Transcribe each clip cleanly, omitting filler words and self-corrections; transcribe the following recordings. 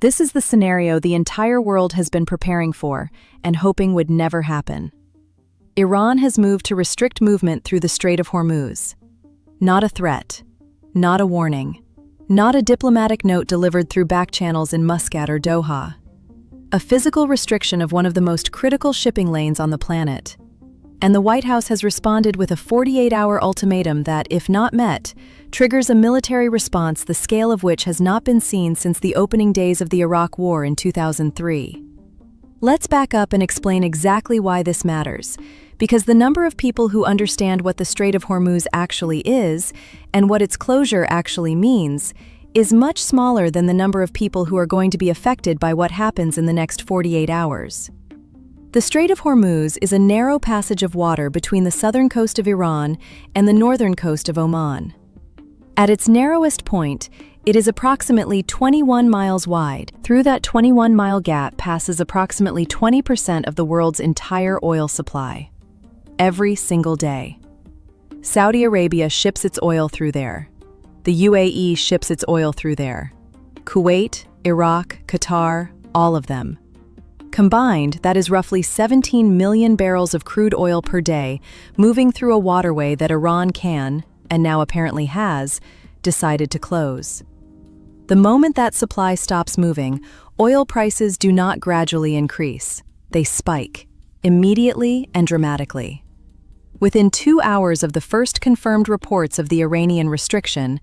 This is the scenario the entire world has been preparing for and hoping would never happen. Iran has moved to restrict movement through the Strait of Hormuz. Not a threat, not a warning, not a diplomatic note delivered through back channels in Muscat or Doha. A physical restriction of one of the most critical shipping lanes on the planet. And the White House has responded with a 48-hour ultimatum that, if not met, triggers a military response the scale of which has not been seen since the opening days of the Iraq War in 2003. Let's back up and explain exactly why this matters, because the number of people who understand what the Strait of Hormuz actually is and what its closure actually means is much smaller than the number of people who are going to be affected by what happens in the next 48 hours. The Strait of Hormuz is a narrow passage of water between the southern coast of Iran and the northern coast of Oman. At its narrowest point, it is approximately 21 miles wide. Through that 21-mile gap passes approximately 20% of the world's entire oil supply. Every single day. Saudi Arabia ships its oil through there. The UAE ships its oil through there. Kuwait, Iraq, Qatar, all of them. Combined, that is roughly 17 million barrels of crude oil per day moving through a waterway that Iran can, and now apparently has, decided to close. The moment that supply stops moving, oil prices do not gradually increase. They spike, immediately and dramatically. Within 2 hours of the first confirmed reports of the Iranian restriction,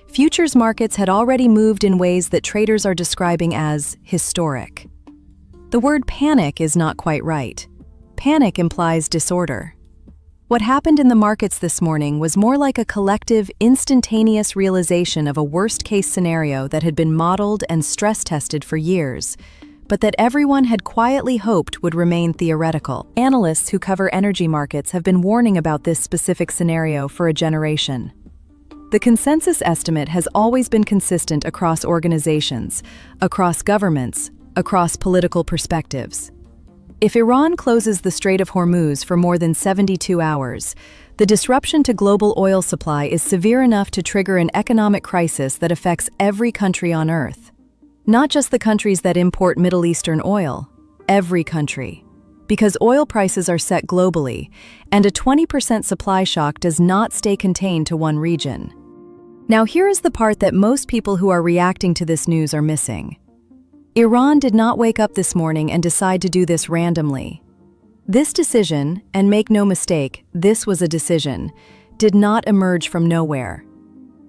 futures markets had already moved in ways that traders are describing as historic. The word panic is not quite right. Panic implies disorder. What happened in the markets this morning was more like a collective, instantaneous realization of a worst-case scenario that had been modeled and stress-tested for years, but that everyone had quietly hoped would remain theoretical. Analysts who cover energy markets have been warning about this specific scenario for a generation. The consensus estimate has always been consistent across organizations, across governments, across political perspectives. If Iran closes the Strait of Hormuz for more than 72 hours, the disruption to global oil supply is severe enough to trigger an economic crisis that affects every country on Earth. Not just the countries that import Middle Eastern oil, every country. Because oil prices are set globally, and a 20% supply shock does not stay contained to one region. Now here is the part that most people who are reacting to this news are missing. Iran did not wake up this morning and decide to do this randomly. This decision, and make no mistake, this was a decision, did not emerge from nowhere.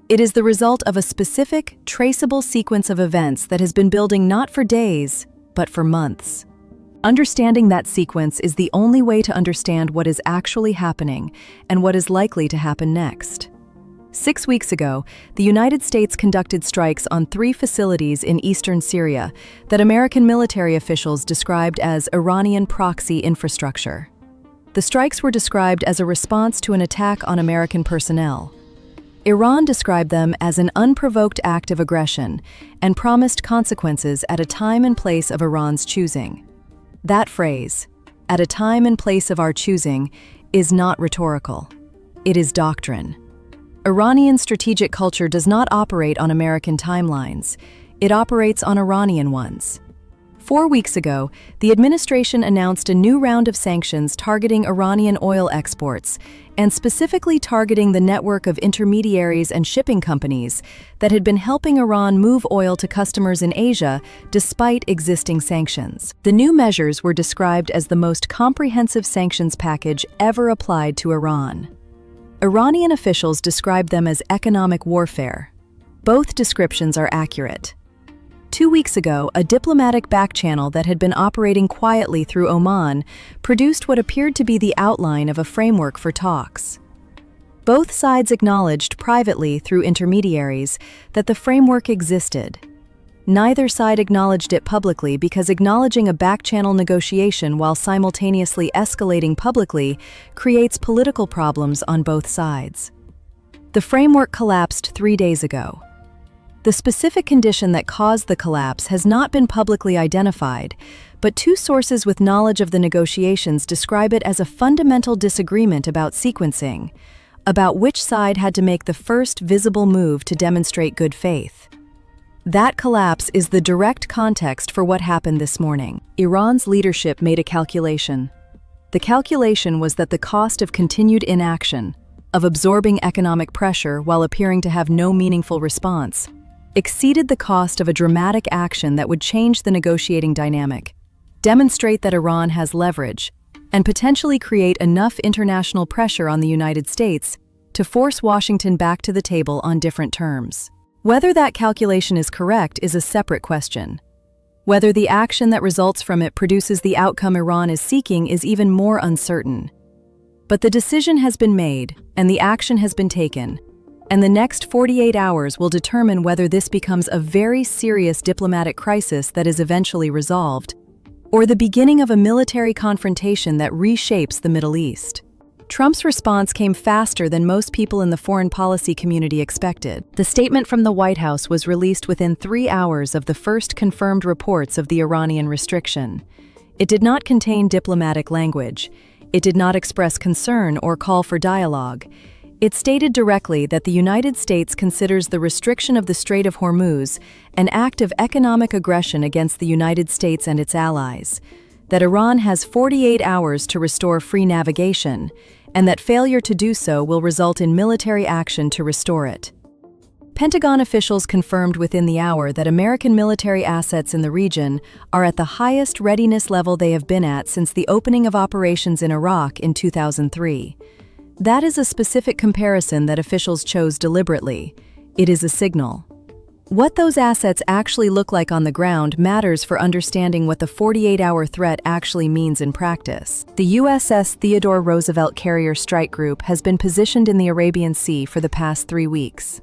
It is the result of a specific, traceable sequence of events that has been building not for days, but for months. Understanding that sequence is the only way to understand what is actually happening and what is likely to happen next. 6 weeks ago, the United States conducted strikes on 3 facilities in eastern Syria that American military officials described as Iranian proxy infrastructure. The strikes were described as a response to an attack on American personnel. Iran described them as an unprovoked act of aggression and promised consequences at a time and place of Iran's choosing. That phrase, "at a time and place of our choosing," is not rhetorical. It is doctrine. Iranian strategic culture does not operate on American timelines. It operates on Iranian ones. 4 weeks ago, the administration announced a new round of sanctions targeting Iranian oil exports, and specifically targeting the network of intermediaries and shipping companies that had been helping Iran move oil to customers in Asia despite existing sanctions. The new measures were described as the most comprehensive sanctions package ever applied to Iran. Iranian officials described them as economic warfare. Both descriptions are accurate. 2 weeks ago, a diplomatic back-channel that had been operating quietly through Oman produced what appeared to be the outline of a framework for talks. Both sides acknowledged privately through intermediaries that the framework existed. Neither side acknowledged it publicly because acknowledging a back-channel negotiation while simultaneously escalating publicly creates political problems on both sides. The framework collapsed 3 days ago. The specific condition that caused the collapse has not been publicly identified, but 2 sources with knowledge of the negotiations describe it as a fundamental disagreement about sequencing, about which side had to make the first visible move to demonstrate good faith. That collapse is the direct context for what happened this morning. Iran's leadership made a calculation. The calculation was that the cost of continued inaction, of absorbing economic pressure while appearing to have no meaningful response, exceeded the cost of a dramatic action that would change the negotiating dynamic, demonstrate that Iran has leverage, and potentially create enough international pressure on the United States to force Washington back to the table on different terms. Whether that calculation is correct is a separate question. Whether the action that results from it produces the outcome Iran is seeking is even more uncertain. But the decision has been made, and the action has been taken, and the next 48 hours will determine whether this becomes a very serious diplomatic crisis that is eventually resolved, or the beginning of a military confrontation that reshapes the Middle East. Trump's response came faster than most people in the foreign policy community expected. The statement from the White House was released within 3 hours of the first confirmed reports of the Iranian restriction. It did not contain diplomatic language. It did not express concern or call for dialogue. It stated directly that the United States considers the restriction of the Strait of Hormuz an act of economic aggression against the United States and its allies, that Iran has 48 hours to restore free navigation, and that failure to do so will result in military action to restore it. Pentagon officials confirmed within the hour that American military assets in the region are at the highest readiness level they have been at since the opening of operations in Iraq in 2003. That is a specific comparison that officials chose deliberately. It is a signal. What those assets actually look like on the ground matters for understanding what the 48-hour threat actually means in practice. The USS Theodore Roosevelt carrier strike group has been positioned in the Arabian Sea for the past 3 weeks.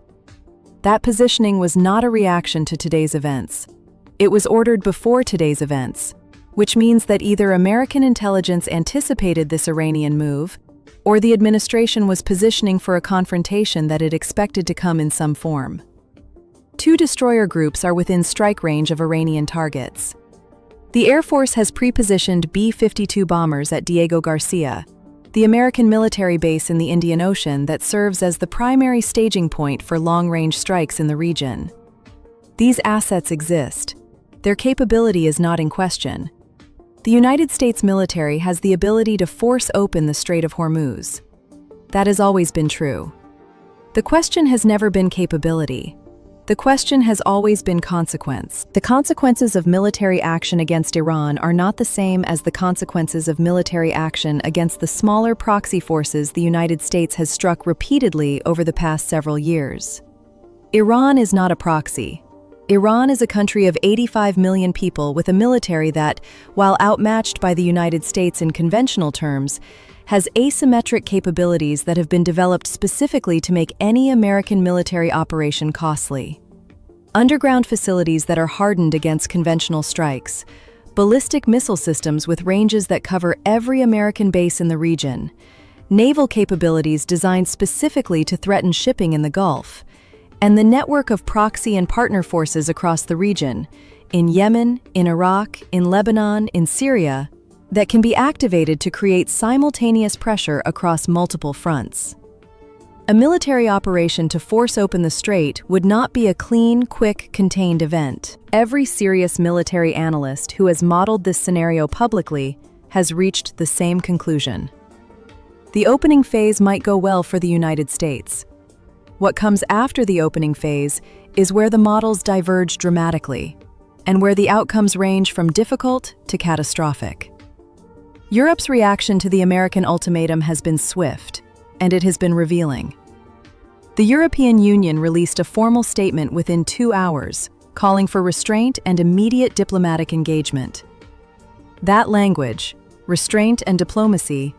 That positioning was not a reaction to today's events. It was ordered before today's events, which means that either American intelligence anticipated this Iranian move, or the administration was positioning for a confrontation that it expected to come in some form. 2 destroyer groups are within strike range of Iranian targets. The Air Force has pre-positioned B-52 bombers at Diego Garcia, the American military base in the Indian Ocean that serves as the primary staging point for long-range strikes in the region. These assets exist. Their capability is not in question. The United States military has the ability to force open the Strait of Hormuz. That has always been true. The question has never been capability. The question has always been consequence. The consequences of military action against Iran are not the same as the consequences of military action against the smaller proxy forces the United States has struck repeatedly over the past several years. Iran is not a proxy. Iran is a country of 85 million people with a military that, while outmatched by the United States in conventional terms, has asymmetric capabilities that have been developed specifically to make any American military operation costly. Underground facilities that are hardened against conventional strikes, ballistic missile systems with ranges that cover every American base in the region, naval capabilities designed specifically to threaten shipping in the Gulf, and the network of proxy and partner forces across the region, in Yemen, in Iraq, in Lebanon, in Syria, that can be activated to create simultaneous pressure across multiple fronts. A military operation to force open the strait would not be a clean, quick, contained event. Every serious military analyst who has modeled this scenario publicly has reached the same conclusion. The opening phase might go well for the United States. What comes after the opening phase is where the models diverge dramatically, and where the outcomes range from difficult to catastrophic. Europe's reaction to the American ultimatum has been swift, and it has been revealing. The European Union released a formal statement within 2 hours, calling for restraint and immediate diplomatic engagement. That language, restraint and diplomacy,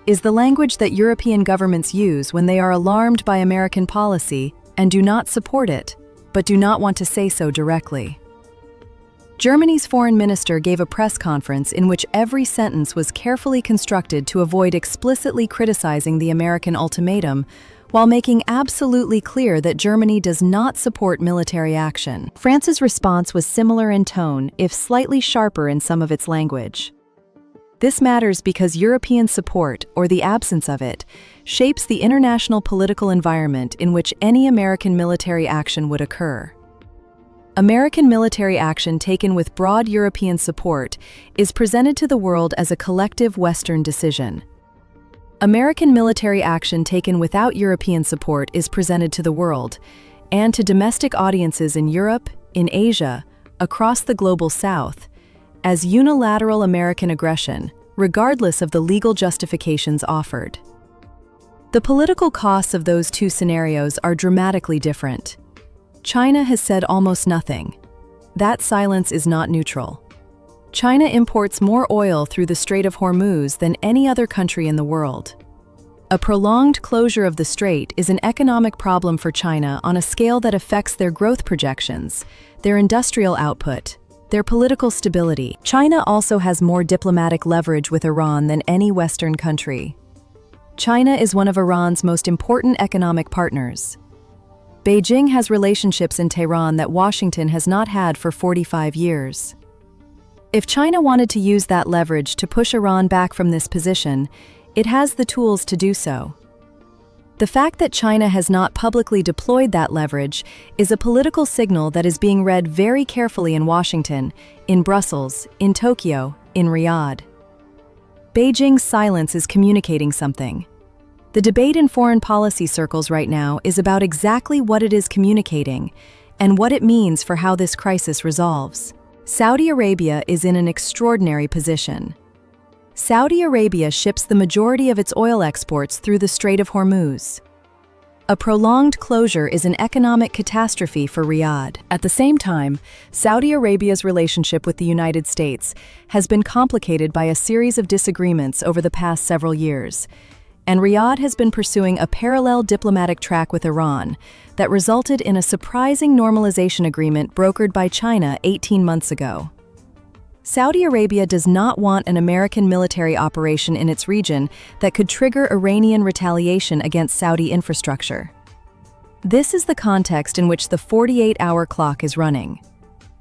is the language that European governments use when they are alarmed by American policy and do not support it, but do not want to say so directly. Germany's foreign minister gave a press conference in which every sentence was carefully constructed to avoid explicitly criticizing the American ultimatum, while making absolutely clear that Germany does not support military action. France's response was similar in tone, if slightly sharper in some of its language. This matters because European support, or the absence of it, shapes the international political environment in which any American military action would occur. American military action taken with broad European support is presented to the world as a collective Western decision. American military action taken without European support is presented to the world, and to domestic audiences in Europe, in Asia, across the global South, as unilateral American aggression, regardless of the legal justifications offered. The political costs of those two scenarios are dramatically different. China has said almost nothing. That silence is not neutral. China imports more oil through the Strait of Hormuz than any other country in the world. A prolonged closure of the strait is an economic problem for China on a scale that affects their growth projections, their industrial output, their political stability. China also has more diplomatic leverage with Iran than any Western country. China is one of Iran's most important economic partners. Beijing has relationships in Tehran that Washington has not had for 45 years. If China wanted to use that leverage to push Iran back from this position, it has the tools to do so. The fact that China has not publicly deployed that leverage is a political signal that is being read very carefully in Washington, in Brussels, in Tokyo, in Riyadh. Beijing's silence is communicating something. The debate in foreign policy circles right now is about exactly what it is communicating and what it means for how this crisis resolves. Saudi Arabia is in an extraordinary position. Saudi Arabia ships the majority of its oil exports through the Strait of Hormuz. A prolonged closure is an economic catastrophe for Riyadh. At the same time, Saudi Arabia's relationship with the United States has been complicated by a series of disagreements over the past several years, and Riyadh has been pursuing a parallel diplomatic track with Iran that resulted in a surprising normalization agreement brokered by China 18 months ago. Saudi Arabia does not want an American military operation in its region that could trigger Iranian retaliation against Saudi infrastructure. This is the context in which the 48-hour clock is running.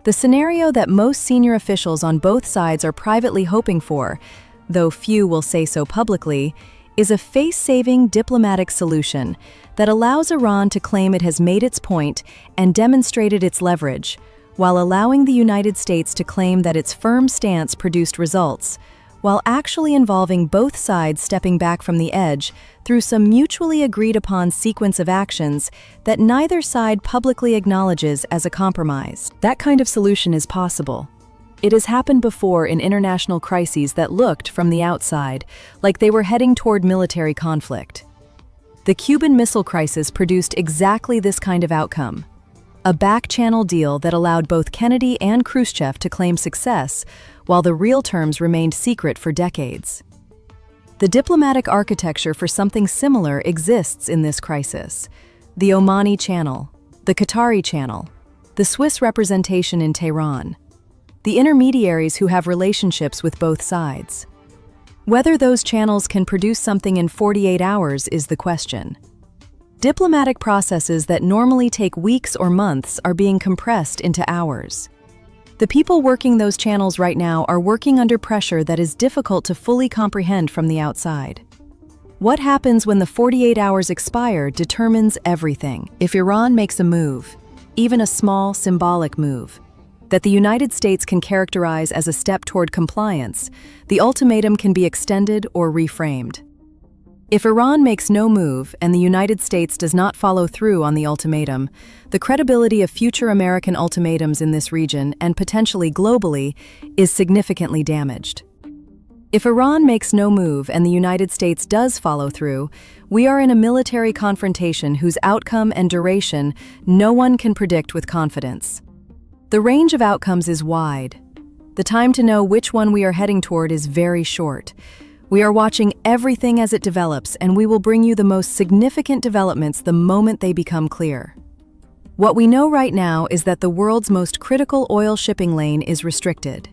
The scenario that most senior officials on both sides are privately hoping for, though few will say so publicly, is a face-saving diplomatic solution that allows Iran to claim it has made its point and demonstrated its leverage, while allowing the United States to claim that its firm stance produced results, while actually involving both sides stepping back from the edge through some mutually agreed-upon sequence of actions that neither side publicly acknowledges as a compromise. That kind of solution is possible. It has happened before in international crises that looked, from the outside, like they were heading toward military conflict. The Cuban Missile Crisis produced exactly this kind of outcome. A back-channel deal that allowed both Kennedy and Khrushchev to claim success, while the real terms remained secret for decades. The diplomatic architecture for something similar exists in this crisis. The Omani Channel, the Qatari Channel, the Swiss representation in Tehran, the intermediaries who have relationships with both sides. Whether those channels can produce something in 48 hours is the question. Diplomatic processes that normally take weeks or months are being compressed into hours. The people working those channels right now are working under pressure that is difficult to fully comprehend from the outside. What happens when the 48 hours expire determines everything. If Iran makes a move, even a small, symbolic move, that the United States can characterize as a step toward compliance, the ultimatum can be extended or reframed. If Iran makes no move and the United States does not follow through on the ultimatum, the credibility of future American ultimatums in this region and potentially globally is significantly damaged. If Iran makes no move and the United States does follow through, we are in a military confrontation whose outcome and duration no one can predict with confidence. The range of outcomes is wide. The time to know which one we are heading toward is very short. We are watching everything as it develops, and we will bring you the most significant developments the moment they become clear. What we know right now is that the world's most critical oil shipping lane is restricted,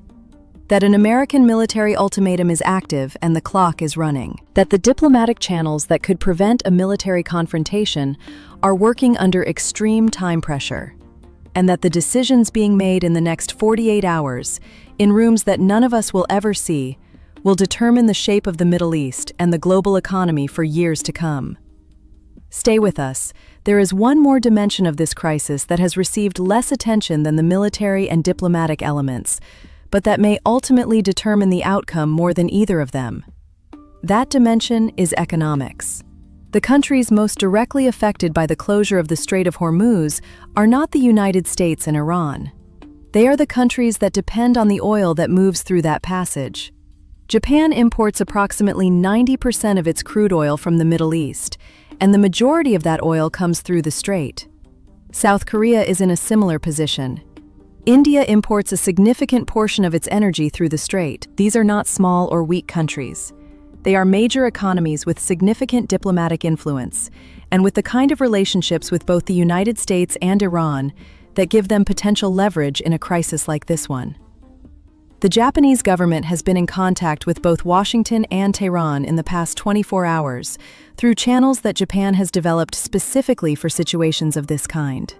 that an American military ultimatum is active and the clock is running, that the diplomatic channels that could prevent a military confrontation are working under extreme time pressure, and that the decisions being made in the next 48 hours, in rooms that none of us will ever see, will determine the shape of the Middle East and the global economy for years to come. Stay with us. there is one more dimension of this crisis that has received less attention than the military and diplomatic elements, but that may ultimately determine the outcome more than either of them. That dimension is economics. The countries most directly affected by the closure of the Strait of Hormuz are not the United States and Iran. They are the countries that depend on the oil that moves through that passage. Japan imports approximately 90% of its crude oil from the Middle East, and the majority of that oil comes through the strait. South Korea is in a similar position. India imports a significant portion of its energy through the strait. These are not small or weak countries. They are major economies with significant diplomatic influence, and with the kind of relationships with both the United States and Iran that give them potential leverage in a crisis like this one. The Japanese government has been in contact with both Washington and Tehran in the past 24 hours through channels that Japan has developed specifically for situations of this kind.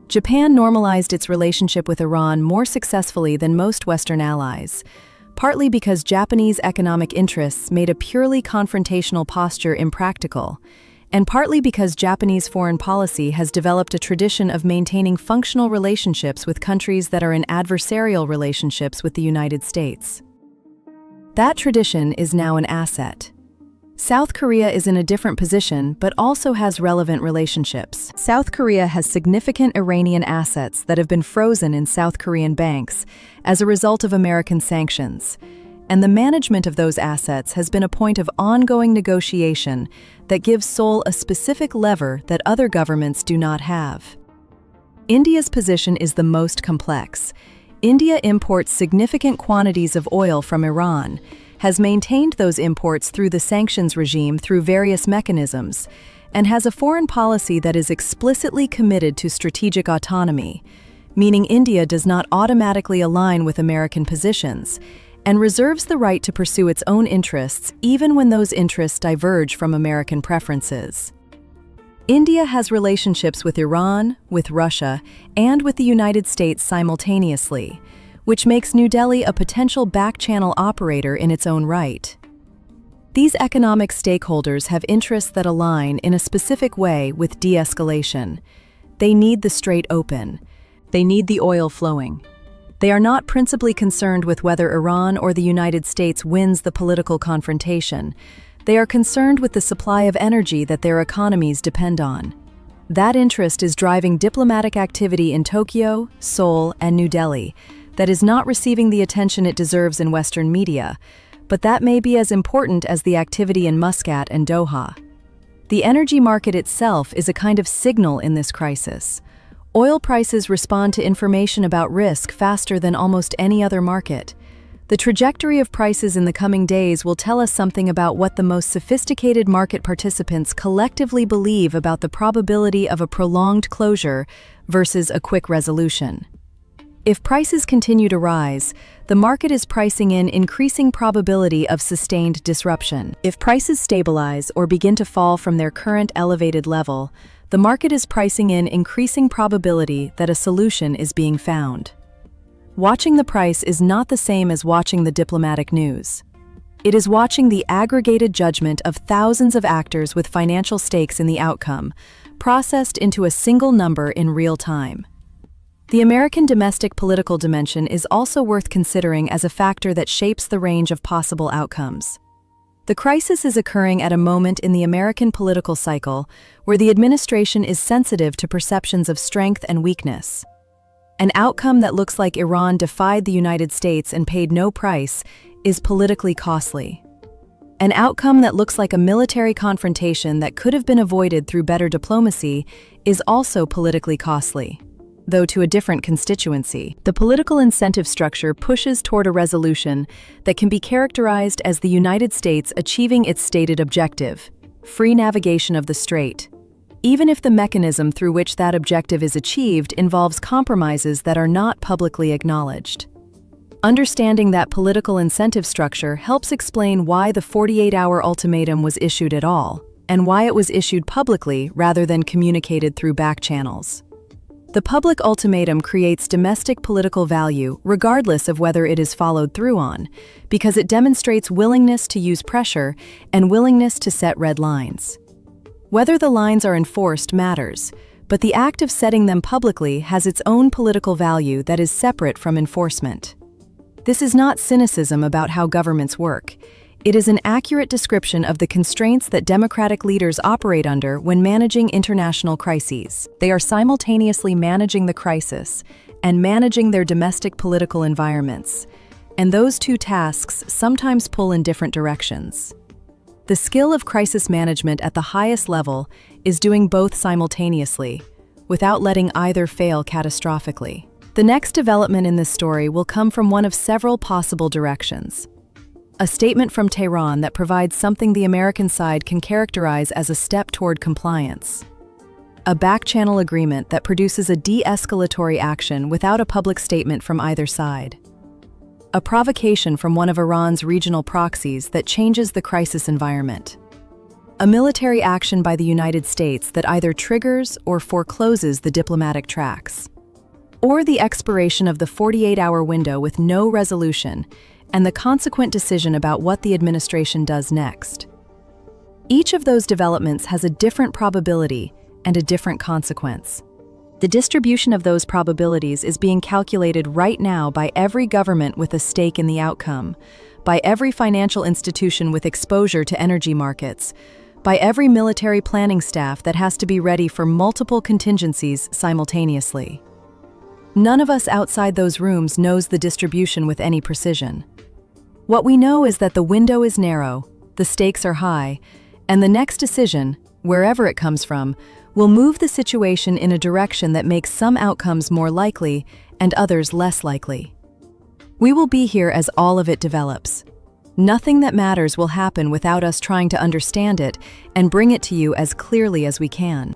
Japan normalized its relationship with Iran more successfully than most Western allies, partly because Japanese economic interests made a purely confrontational posture impractical, and partly because Japanese foreign policy has developed a tradition of maintaining functional relationships with countries that are in adversarial relationships with the United States. That tradition is now an asset. South Korea is in a different position but also has relevant relationships. South Korea has significant Iranian assets that have been frozen in South Korean banks as a result of American sanctions, and the management of those assets has been a point of ongoing negotiation that gives Seoul a specific lever that other governments do not have. India's position is the most complex. India imports significant quantities of oil from Iran, has maintained those imports through the sanctions regime through various mechanisms, and has a foreign policy that is explicitly committed to strategic autonomy, meaning India does not automatically align with American positions, and reserves the right to pursue its own interests even when those interests diverge from American preferences. India has relationships with Iran, with Russia, and with the United States simultaneously, which makes New Delhi a potential back-channel operator in its own right. These economic stakeholders have interests that align in a specific way with de-escalation. They need the strait open. They need the oil flowing. They are not principally concerned with whether Iran or the United States wins the political confrontation. They are concerned with the supply of energy that their economies depend on. That interest is driving diplomatic activity in Tokyo, Seoul, and New Delhi that is not receiving the attention it deserves in Western media, but that may be as important as the activity in Muscat and Doha. The energy market itself is a kind of signal in this crisis. Oil prices respond to information about risk faster than almost any other market. The trajectory of prices in the coming days will tell us something about what the most sophisticated market participants collectively believe about the probability of a prolonged closure versus a quick resolution. If prices continue to rise, the market is pricing in increasing probability of sustained disruption. If prices stabilize or begin to fall from their current elevated level, the market is pricing in increasing probability that a solution is being found. Watching the price is not the same as watching the diplomatic news. It is watching the aggregated judgment of thousands of actors with financial stakes in the outcome, processed into a single number in real time. The American domestic political dimension is also worth considering as a factor that shapes the range of possible outcomes. The crisis is occurring at a moment in the American political cycle where the administration is sensitive to perceptions of strength and weakness. An outcome that looks like Iran defied the United States and paid no price is politically costly. An outcome that looks like a military confrontation that could have been avoided through better diplomacy is also politically costly, though to a different constituency. The political incentive structure pushes toward a resolution that can be characterized as the United States achieving its stated objective, free navigation of the strait, even if the mechanism through which that objective is achieved involves compromises that are not publicly acknowledged. Understanding that political incentive structure helps explain why the 48-hour ultimatum was issued at all, and why it was issued publicly rather than communicated through back channels. The public ultimatum creates domestic political value regardless of whether it is followed through on, because it demonstrates willingness to use pressure and willingness to set red lines. Whether the lines are enforced matters, but the act of setting them publicly has its own political value that is separate from enforcement. This is not cynicism about how governments work. It is an accurate description of the constraints that democratic leaders operate under when managing international crises. They are simultaneously managing the crisis and managing their domestic political environments, and those two tasks sometimes pull in different directions. The skill of crisis management at the highest level is doing both simultaneously, without letting either fail catastrophically. The next development in this story will come from one of several possible directions. A statement from Tehran that provides something the American side can characterize as a step toward compliance. A back-channel agreement that produces a de-escalatory action without a public statement from either side. A provocation from one of Iran's regional proxies that changes the crisis environment. A military action by the United States that either triggers or forecloses the diplomatic tracks. Or the expiration of the 48-hour window with no resolution and the consequent decision about what the administration does next. Each of those developments has a different probability and a different consequence. The distribution of those probabilities is being calculated right now by every government with a stake in the outcome, by every financial institution with exposure to energy markets, by every military planning staff that has to be ready for multiple contingencies simultaneously. None of us outside those rooms knows the distribution with any precision. What we know is that the window is narrow, the stakes are high, and the next decision, wherever it comes from, will move the situation in a direction that makes some outcomes more likely and others less likely. We will be here as all of it develops. Nothing that matters will happen without us trying to understand it and bring it to you as clearly as we can.